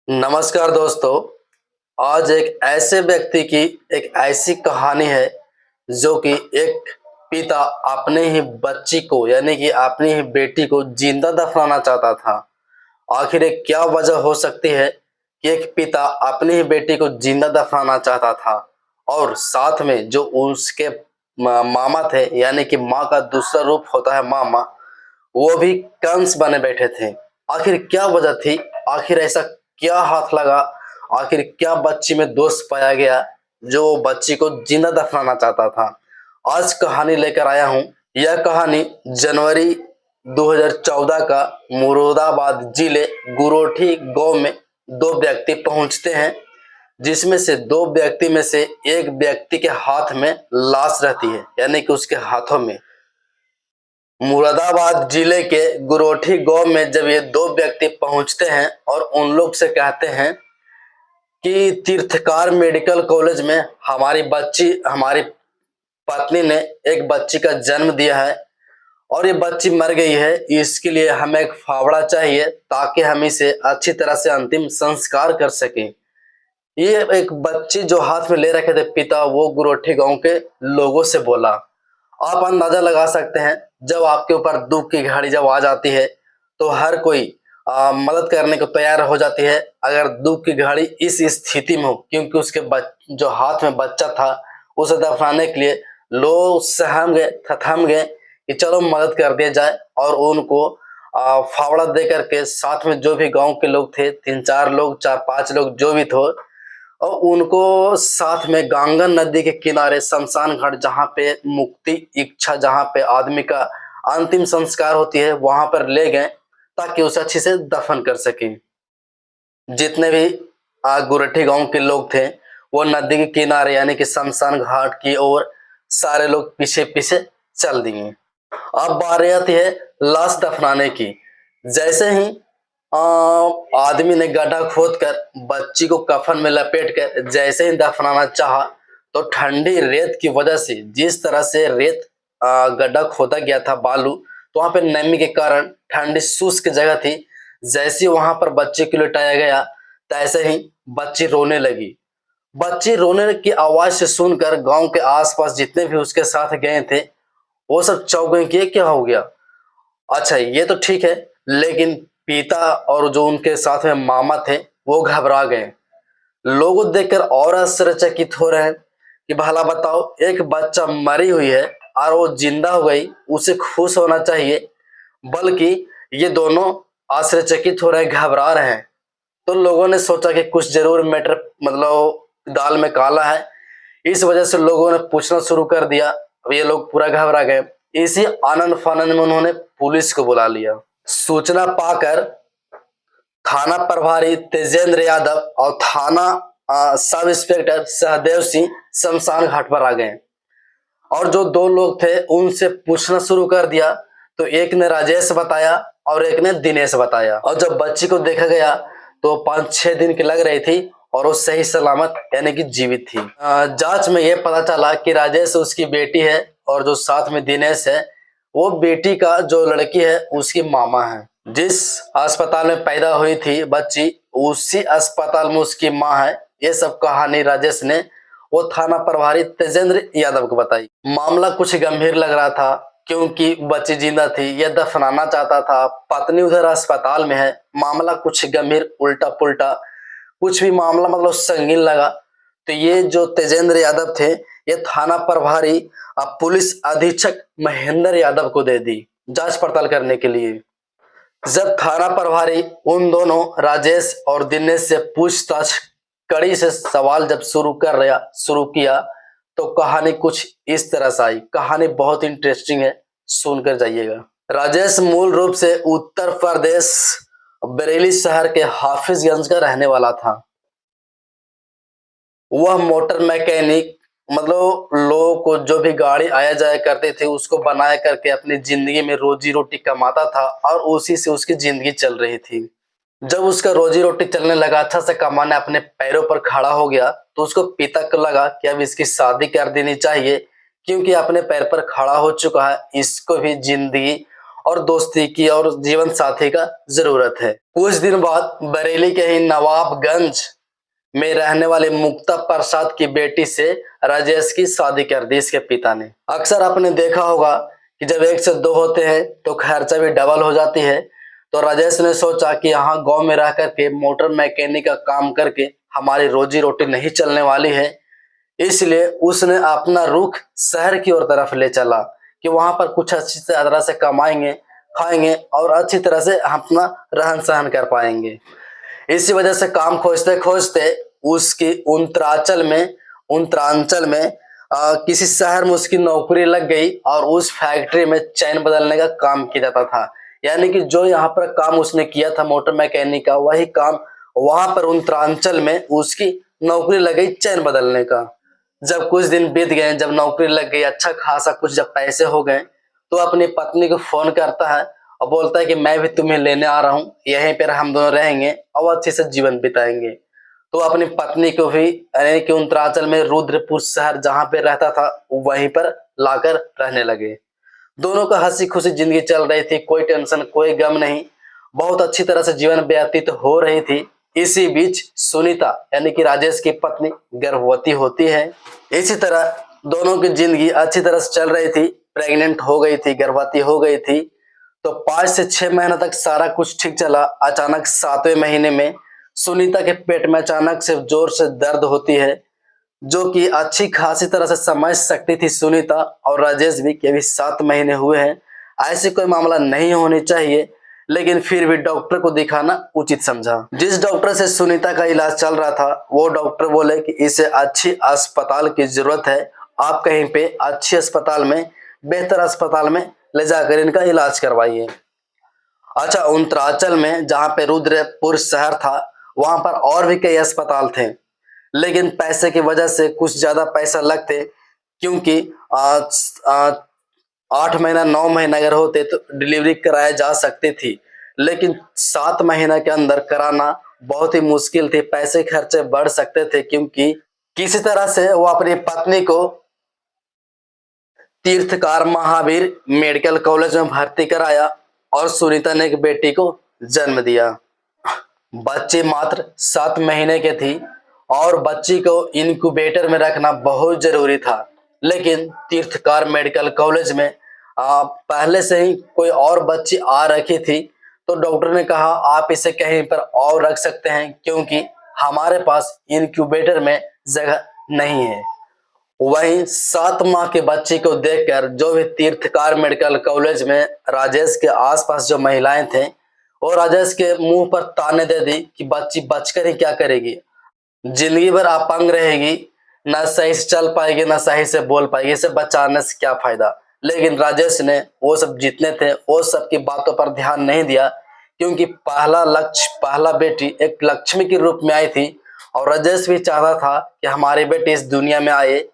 नमस्कार दोस्तों। आज एक ऐसे व्यक्ति की एक ऐसी कहानी है जो कि एक पिता अपने ही बच्ची को यानी कि अपनी ही बेटी को जिंदा दफनाना चाहता था। आखिर एक क्या वजह हो सकती है कि एक पिता अपनी ही बेटी को जिंदा दफनाना चाहता था और साथ में जो उसके मामा थे यानी कि माँ का दूसरा रूप होता है मामा, वो भी कंस बने बैठे थे। आखिर क्या वजह थी? आखिर ऐसा क्या हाथ लगा? आखिर क्या बच्ची में दोष पाया गया जो बच्ची को जिंदा दफनाना चाहता था? आज कहानी लेकर आया हूं। यह कहानी जनवरी 2014 का मुरादाबाद जिले गुरोठी गांव में दो व्यक्ति पहुंचते हैं, जिसमें से दो व्यक्ति में से एक व्यक्ति के हाथ में लाश रहती है यानी कि उसके हाथों में। मुरादाबाद जिले के गुरोठी गांव में जब ये दो व्यक्ति पहुंचते हैं और उन लोग से कहते हैं कि तीर्थकार मेडिकल कॉलेज में हमारी पत्नी ने एक बच्ची का जन्म दिया है और ये बच्ची मर गई है, इसके लिए हमें एक फावड़ा चाहिए ताकि हम इसे अच्छी तरह से अंतिम संस्कार कर सकें। ये एक बच्ची जो हाथ में ले रखे थे पिता, वो गुरोठी गांव के लोगों से बोला। आप अंदाजा लगा सकते हैं, जब आपके ऊपर दुख की घड़ी जब आ जाती है तो हर कोई मदद करने को तैयार हो जाती है। अगर दुख की घड़ी इस स्थिति में हो, क्योंकि उसके जो हाथ में बच्चा था उसे दफनाने के लिए लोग सहम गए, थथम गए कि चलो मदद कर दिया जाए और उनको फावड़ा दे करके साथ में जो भी गांव के लोग थे, 3-4 लोग, 4-5 लोग जो भी थे, और उनको साथ में गंगा नदी के किनारे शमशान घाट, जहाँ पे मुक्ति इच्छा, जहाँ पे आदमी का अंतिम संस्कार होती है, वहां पर ले गए ताकि उसे अच्छे से दफन कर सके। जितने भी गुरठी गांव के लोग थे वो नदी के किनारे यानी कि शमशान घाट की ओर सारे लोग पीछे पीछे चल दिए। अब बारी आती है लाश दफनाने की। जैसे ही आ, आदमी ने गड्ढा खोद कर बच्ची को कफन में लपेट कर जैसे ही दफनाना चाहा, तो ठंडी रेत की वजह से, जिस तरह से रेत गड्ढा खोदा गया था बालू, तो वहां पे नमी के कारण ठंडी शुष्क जगह थी। जैसे ही वहां पर बच्चे को लिटाया गया, तैसे ही बच्ची रोने लगी। बच्ची रोने की आवाज से सुनकर गांव के आसपास जितने भी उसके साथ गए थे वो सब चौंक गए कि ये क्या हो गया। अच्छा, ये तो ठीक है, लेकिन पिता और जो उनके साथ में मामा थे वो घबरा गए। लोग देखकर और आश्चर्यचकित हो रहे हैं कि भला बताओ, एक बच्चा मरी हुई है और वो जिंदा हो गई, उसे खुश होना चाहिए, बल्कि ये दोनों आश्चर्यचकित हो रहे हैं, घबरा रहे हैं। तो लोगों ने सोचा कि कुछ जरूर मैटर, मतलब दाल में काला है। इस वजह से लोगों ने पूछना शुरू कर दिया। अब ये लोग पूरा घबरा गए। इसी आनंद फानंद में उन्होंने पुलिस को बुला लिया। सूचना पाकर थाना प्रभारी तेजेंद्र यादव और थाना सब इंस्पेक्टर सहदेव सिंह शमशान घाट पर आ गए और जो दो लोग थे उनसे पूछना शुरू कर दिया। तो एक ने राजेश बताया और एक ने दिनेश बताया। और जब बच्ची को देखा गया तो 5-6 दिन की लग रही थी और वो सही सलामत यानी कि जीवित थी। जांच में यह पता चला कि राजेश उसकी बेटी है और जो साथ में दिनेश है वो बेटी का जो लड़की है उसकी मामा है। जिस अस्पताल में पैदा हुई थी बच्ची, उसी अस्पताल में उसकी माँ है। ये सब कहानी राजेश ने वो थाना प्रभारी तेजेंद्र यादव को बताई। मामला कुछ गंभीर लग रहा था क्योंकि बच्ची जिंदा थी, यह दफनाना चाहता था, पत्नी उधर अस्पताल में है। मामला कुछ गंभीर, उल्टा पुल्टा कुछ भी मामला मतलब संगीन लगा। तो ये जो तेजेंद्र यादव थे, ये थाना प्रभारी पुलिस अधीक्षक महेंद्र यादव को दे दी जांच पड़ताल करने के लिए। जब थाना प्रभारी उन दोनों राजेश और दिनेश से पूछताछ कड़ी से सवाल जब शुरू किया तो कहानी कुछ इस तरह से आई। कहानी बहुत इंटरेस्टिंग है, सुनकर जाइएगा। राजेश मूल रूप से उत्तर प्रदेश बरेली शहर के हाफिजगंज का रहने वाला था। वह मोटर मैकेनिक, मतलब लोगों को जो भी गाड़ी आया जाया करते थे उसको बनाया करके अपनी जिंदगी में रोजी रोटी कमाता था और उसी से उसकी जिंदगी चल रही थी। जब उसका रोजी रोटी चलने लगा, अच्छा से कमाने, अपने पैरों पर खड़ा हो गया, तो उसको पिता को लगा कि अब इसकी शादी कर देनी चाहिए क्योंकि अपने पैर पर खड़ा हो चुका है, इसको भी जिंदगी और दोस्ती की और जीवन साथी का जरूरत है। कुछ दिन बाद बरेली के ही नवाबगंज में रहने वाले मुक्ता प्रसाद की बेटी से राजेश की शादी कर दी इसके पिता ने। अक्सर आपने देखा होगा कि जब एक से दो होते हैं तो खर्चा भी डबल हो जाती है। तो राजेश ने सोचा कि यहाँ गांव में रह करके मोटर मैकेनिक का काम करके हमारी रोजी रोटी नहीं चलने वाली है, इसलिए उसने अपना रुख शहर की ओर तरफ ले चला कि वहां पर कुछ अच्छी तरह से कमाएंगे, खाएंगे और अच्छी तरह से अपना रहन सहन कर पाएंगे। इसी वजह से काम खोजते खोजते उसकी उत्तरांचल में किसी शहर में उसकी नौकरी लग गई और उस फैक्ट्री में चैन बदलने का काम किया जाता था। यानी कि जो यहाँ पर काम उसने किया था मोटर मैकेनिक का, वही काम वहां पर उत्तरांचल में उसकी नौकरी लग गई चैन बदलने का। जब कुछ दिन बीत गए, जब नौकरी लग गई, अच्छा खासा कुछ जब पैसे हो गए, तो अपनी पत्नी को फोन करता है और बोलता है कि मैं भी तुम्हें लेने आ रहा हूँ, यहीं पर हम दोनों रहेंगे और अच्छे से जीवन बिताएंगे। तो अपनी पत्नी को भी यानी कि उत्तरांचल में रुद्रपुर शहर जहां पे रहता था वहीं पर लाकर रहने लगे। दोनों का हंसी खुशी जिंदगी चल रही थी, कोई टेंशन कोई गम नहीं, बहुत अच्छी तरह से जीवन व्यतीत हो रही थी। इसी बीच सुनीता यानी कि राजेश की पत्नी गर्भवती होती है। इसी तरह दोनों की जिंदगी अच्छी तरह से चल रही थी, प्रेग्नेंट हो गई थी, गर्भवती हो गई थी। तो 5 से 6 महीने तक सारा कुछ ठीक चला। अचानक 7वें महीने में सुनीता के पेट में अचानक से जोर से दर्द होती है, जो कि अच्छी खासी तरह से समझ सकती थी सुनीता और राजेश भी कि अभी 7 महीने हुए हैं, ऐसे कोई मामला नहीं होनी चाहिए, लेकिन फिर भी डॉक्टर को दिखाना उचित समझा। जिस डॉक्टर से सुनीता का इलाज चल रहा था वो डॉक्टर बोले कि इसे अच्छी अस्पताल की जरूरत है, आप कहीं पे अच्छी अस्पताल में, बेहतर अस्पताल में ले जाकर इनका इलाज करवाइए। अच्छा, उत्तरांचल में जहाँ पे रुद्रपुर शहर था वहां पर और भी कई अस्पताल थे, लेकिन पैसे की वजह से कुछ ज्यादा पैसा लगते, क्योंकि 8 महीना 9 महीना अगर होते तो डिलीवरी कराया जा सकती थी, लेकिन 7 महीना के अंदर कराना बहुत ही मुश्किल थी, पैसे खर्चे बढ़ सकते थे। क्योंकि किसी तरह से वो अपनी पत्नी को तीर्थकार महावीर मेडिकल कॉलेज में भर्ती कराया और सुनीता ने एक बेटी को जन्म दिया। बच्ची मात्र 7 महीने की थी और बच्ची को इनक्यूबेटर में रखना बहुत जरूरी था, लेकिन तीर्थकार मेडिकल कॉलेज में पहले से ही कोई और बच्ची आ रखी थी। तो डॉक्टर ने कहा आप इसे कहीं पर और रख सकते हैं, क्योंकि हमारे पास इनक्यूबेटर में जगह नहीं है। वहीं 7 माह के बच्ची को देखकर जो भी तीर्थकार मेडिकल कॉलेज में राजेश के आसपास जो महिलाएं थे वो राजेश के मुंह पर ताने दे दी कि बच्ची बचकर ही क्या करेगी, जिंदगी भर अपंग रहेगी, ना सही से चल पाएगी ना सही से बोल पाएगी, इसे बचाने से क्या फायदा। लेकिन राजेश ने वो सब जितने थे वो सब की बातों पर ध्यान नहीं दिया, क्योंकि पहला लक्ष्य, पहला बेटी एक लक्ष्मी के रूप में आई थी और राजेश भी चाहता था कि हमारी बेटी इस दुनिया में आए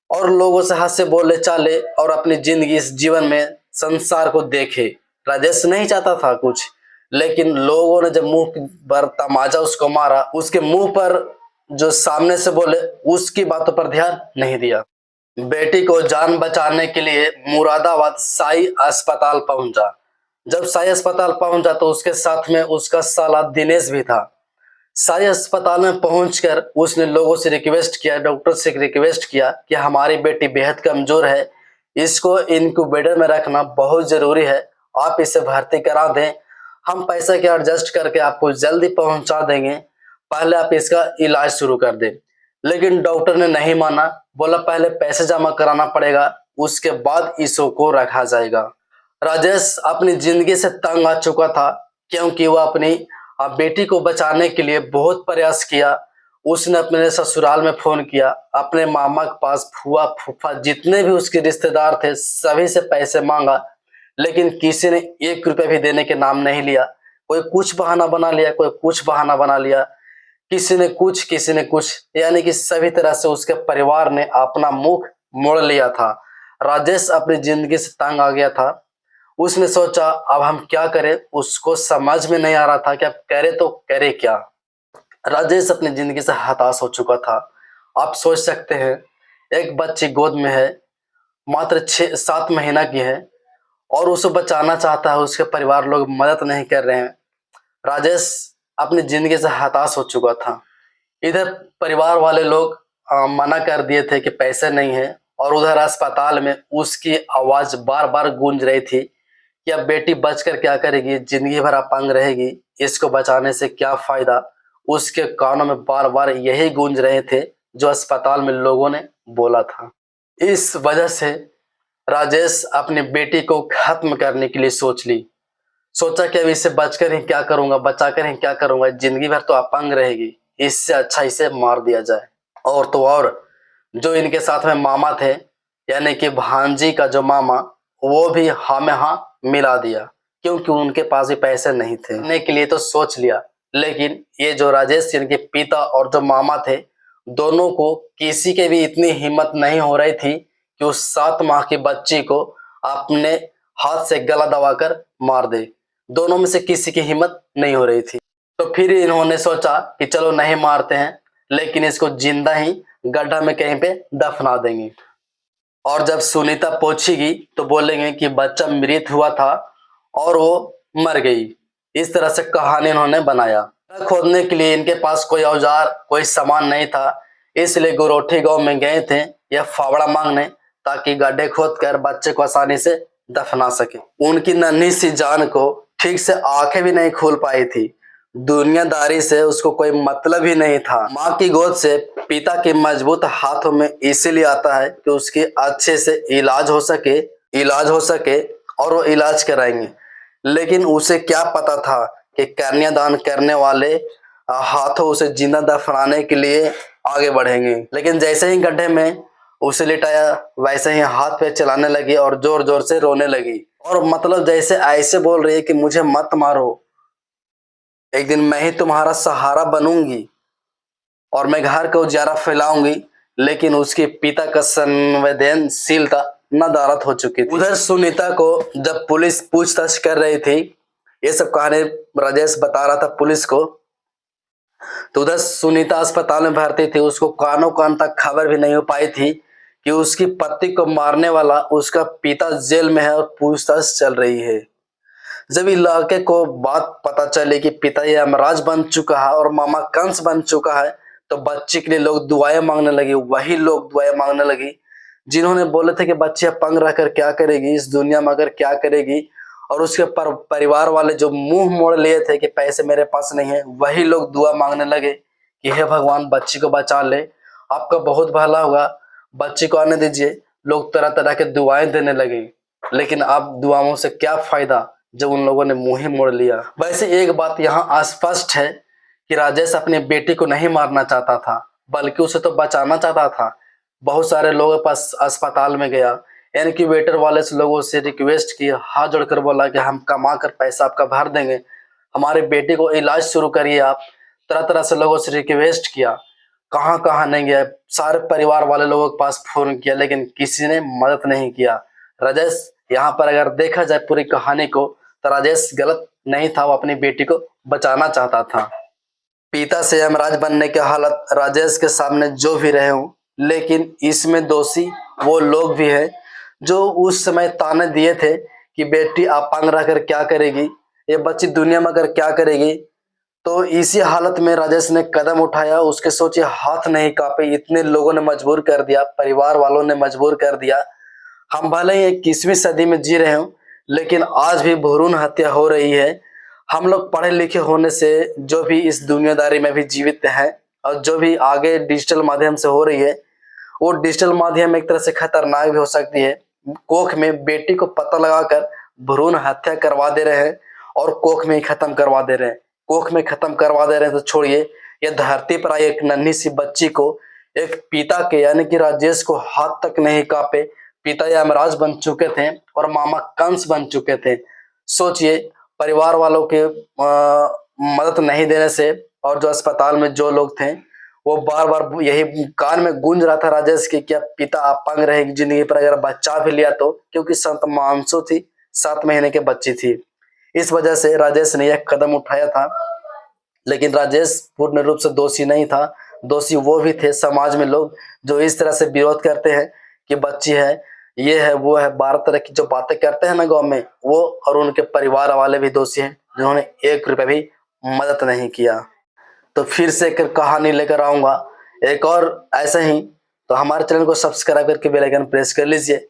और लोगों से हाथ से बोले चाले और अपनी जिंदगी इस जीवन में संसार को देखे। राजेश नहीं चाहता था कुछ, लेकिन लोगों ने जब मुंह पर तमाचा उसको मारा, उसके मुंह पर जो सामने से बोले उसकी बातों पर ध्यान नहीं दिया। बेटी को जान बचाने के लिए मुरादाबाद साई अस्पताल पहुंचा। जब साई अस्पताल पहुंचा तो उसके साथ में उसका साला दिनेश भी था। साई अस्पताल में पहुंचकर उसने लोगों से रिक्वेस्ट किया, डॉक्टर से रिक्वेस्ट किया कि हमारी बेटी बेहद कमजोर है, इसको इनक्यूबेटर में रखना बहुत जरूरी है, आप इसे भर्ती करा दें, हम पैसा के एडजस्ट करके आपको जल्दी पहुंचा देंगे, पहले आप इसका इलाज शुरू कर दें। लेकिन डॉक्टर ने नहीं माना, बोला पहले पैसे जमा कराना पड़ेगा, उसके बाद इसको रखा जाएगा। राजेश अपनी जिंदगी से तंग आ चुका था, क्योंकि वह अपनी बेटी को बचाने के लिए बहुत प्रयास किया। उसने अपने ससुराल में फोन किया, अपने मामा के पास, फुआ फूफा जितने भी उसके रिश्तेदार थे सभी से पैसे मांगा, लेकिन किसी ने 1 रुपया भी देने के नाम नहीं लिया। कोई कुछ बहाना बना लिया, कोई कुछ बहाना बना लिया, किसी ने कुछ किसी ने कुछ, यानी कि सभी तरह से उसके परिवार ने अपना मुख मोड़ लिया था। राजेश अपनी जिंदगी से तंग आ गया था। उसने सोचा अब हम क्या करें, उसको समझ में नहीं आ रहा था कि अब करे तो करे क्या। राजेश अपनी जिंदगी से हताश हो चुका था। आप सोच सकते हैं, एक बच्ची गोद में है, मात्र 6-7 महीना की है और उसे बचाना चाहता है, उसके परिवार लोग मदद नहीं कर रहे हैं। राजेश अपनी जिंदगी से हताश हो चुका था। इधर परिवार वाले लोग मना कर दिए थे कि पैसे नहीं है, और उधर अस्पताल में उसकी आवाज बार बार गूंज रही थी कि अब बेटी बचकर क्या करेगी, जिंदगी भर अपंग रहेगी, इसको बचाने से क्या फायदा। उसके कानों में बार बार यही गूंज रहे थे जो अस्पताल में लोगों ने बोला था। इस वजह से राजेश अपनी बेटी को खत्म करने के लिए सोच ली। सोचा कि अब इसे बचकर ही क्या करूंगा, बचाकर ही क्या करूंगा, जिंदगी भर तो अपंग रहेगी, इससे अच्छा इसे मार दिया जाए। और तो और जो इनके साथ में मामा थे, यानी कि भांजी का जो मामा, वो भी हाँ में हाँ मिला दिया, क्योंकि उनके पास भी पैसे नहीं थे। करने के लिए तो सोच लिया, लेकिन ये जो राजेश इनके पिता और जो मामा थे, दोनों को किसी के भी इतनी हिम्मत नहीं हो रही थी कि उस 7 माह की बच्ची को अपने हाथ से गला दबाकर मार दे। दोनों में से किसी की हिम्मत नहीं हो रही थी। तो फिर इन्होंने सोचा कि चलो नहीं मारते हैं, लेकिन इसको जिंदा ही गड्ढा में कहीं पे दफना देंगे, और जब सुनीता पूछेगी तो बोलेंगे कि बच्चा मृत हुआ था और वो मर गई। इस तरह से कहानी इन्होंने बनाया। खोदने के लिए इनके पास कोई औजार, कोई सामान नहीं था, इसलिए गुरोठी गांव में गए थे यह फावड़ा मांगने, ताकि गड्ढे खोद कर बच्चे को आसानी से दफना सके। उनकी नन्ही सी जान को ठीक से आंखें भी नहीं खुल पाई थी। दुनियादारी से उसको कोई मतलब ही नहीं था। माँ की गोद से पिता के मजबूत हाथों में इसीलिए आता है कि उसकी अच्छे से इलाज हो सके और वो इलाज कराएंगे। लेकिन उसे क्या पता था कि कन्यादान करने वाले हाथों उसे जिंदा दफनाने के लिए आगे बढ़ेंगे। लेकिन जैसे ही गड्ढे में उसे लिटाया, वैसे ही हाथ पैर चलाने लगी और जोर जोर से रोने लगी, और मतलब जैसे ऐसे बोल रही है कि मुझे मत मारो, एक दिन मैं ही तुम्हारा सहारा बनूंगी और मैं घर को उजाला फैलाऊंगी। लेकिन उसके पिता का संवेदनशीलता नदारद हो चुकी थी। उधर सुनीता को जब पुलिस पूछताछ कर रही थी, ये सब कहानी राजेश बता रहा था पुलिस को, तो उधर सुनीता अस्पताल में भर्ती थी। उसको कानों कान तक खबर भी नहीं हो पाई थी कि उसकी पति को मारने वाला उसका पिता जेल में है और पूछताछ चल रही है। जब इलाके को बात पता चली कि पिता यमराज बन चुका है और मामा कंस बन चुका है, तो बच्चे के लिए लोग दुआएं मांगने लगे। वही लोग दुआएं मांगने लगी जिन्होंने बोले थे कि बच्ची अपंग रहकर क्या करेगी, इस दुनिया में अगर क्या करेगी। और उसके परिवार वाले जो मुंह मोड़ लिए थे कि पैसे मेरे पास नहीं है, वही लोग दुआ मांगने लगे कि हे भगवान बच्ची को बचा ले, आपका बहुत भला होगा, बच्ची को आने दीजिए। लोग तरह तरह के दुआएं देने लगे, लेकिन अब दुआओं से क्या फायदा जब उन लोगों ने मुंह ही मोड़ लिया। वैसे एक बात यहाँ स्पष्ट है कि राजेश अपनी बेटी को नहीं मारना चाहता था, बल्कि उसे तो बचाना चाहता था। बहुत सारे लोगों के पास अस्पताल में गया, इनक्यूबेटर वाले से लोगों से रिक्वेस्ट की, हाथ जोड़कर बोला कि हम कमा कर पैसा आपका भर देंगे, हमारे बेटे को इलाज शुरू करिए आप। तरह तरह से लोगों से रिक्वेस्ट किया, कहाँ कहाँ नहीं गया, सारे परिवार वाले लोगों के पास फोन किया, लेकिन किसी ने मदद नहीं किया। राजेश यहाँ पर अगर देखा जाए पूरी कहानी को, तो राजेश गलत नहीं था, वो अपनी बेटी को बचाना चाहता था। पिता से यमराज बनने की हालत राजेश के सामने जो भी रहे हूं, लेकिन इसमें दोषी वो लोग भी हैं जो उस समय ताने दिए थे कि बेटी अपंग रहकर क्या करेगी, ये बच्ची दुनिया में अगर क्या करेगी। तो इसी हालत में राजेश ने कदम उठाया, उसके सोचे हाथ नहीं कांपे, इतने लोगों ने मजबूर कर दिया, परिवार वालों ने मजबूर कर दिया। हम भले ही 21वीं सदी में जी रहे हो, लेकिन आज भी भ्रूण हत्या हो रही है। हम लोग पढ़े लिखे होने से जो भी इस दुनियादारी में भी जीवित हैं, और जो भी आगे डिजिटल माध्यम से हो रही है, वो डिजिटल माध्यम एक तरह से खतरनाक भी हो सकती है। कोख में बेटी को पता लगाकर भ्रूण हत्या करवा दे रहे हैं और कोख में ही खत्म करवा दे रहे हैं। कोख में खत्म करवा दे रहे हैं तो छोड़िए, ये धरती पर आई एक नन्ही सी बच्ची को एक पिता के यानी कि राजेश को हाथ तक नहीं कांपे, पिता यमराज बन चुके थे और मामा कंस बन चुके थे। सोचिए, परिवार वालों के मदद नहीं देने से, और जो अस्पताल में जो लोग थे वो बार बार यही कान में गूंज रहा था राजेश की, क्या पिता अपंग रहेगी जिंदगी पर अगर बच्चा भी लिया तो, क्योंकि संत मानसो थी, 7 महीने की बच्ची थी। इस वजह से राजेश ने यह कदम उठाया था। लेकिन राजेश पूर्ण रूप से दोषी नहीं था, दोषी वो भी थे समाज में लोग जो इस तरह से विरोध करते हैं कि बच्ची है ये है वो है 12 तरह की जो बातें करते हैं ना गांव में, वो और उनके परिवार वाले भी दोषी हैं जिन्होंने 1 रुपये भी मदद नहीं किया। तो फिर से एक कहानी लेकर आऊंगा एक और ऐसे ही। तो हमारे चैनल को सब्सक्राइब करके बेल आइकन प्रेस कर लीजिए।